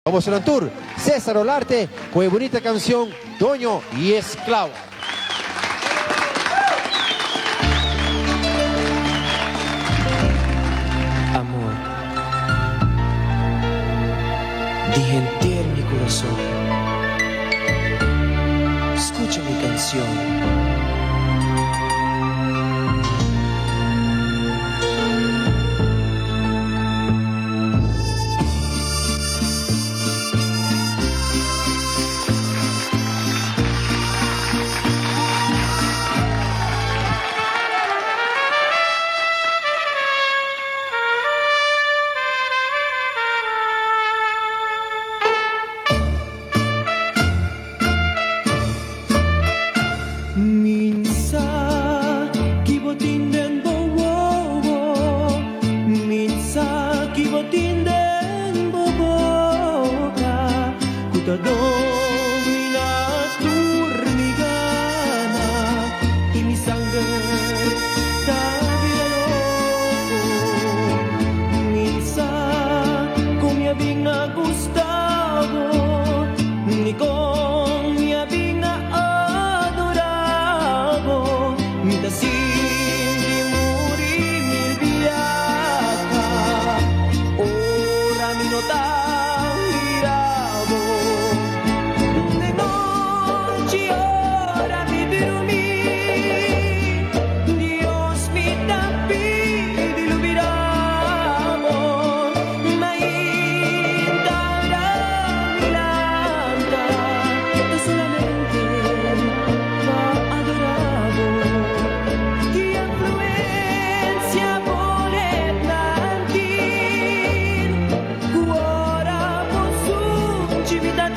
Vamos a un tour, César Olarte, con la bonita canción Doño y Esclavo. Amor, dije entero mi corazón. Escucha mi canción. Minsan kibotin bobo, minsan kibotin boboka, kutadong minaturmigana, imisangger tabialoko, minsan kumyabing na Gustavo, nikong miyabing na simpi muri milbiaka ora minotang irabo de noche ora mi dormir Dios mi tapi dilubiramo mainta milanta de solamente va adorado. Vida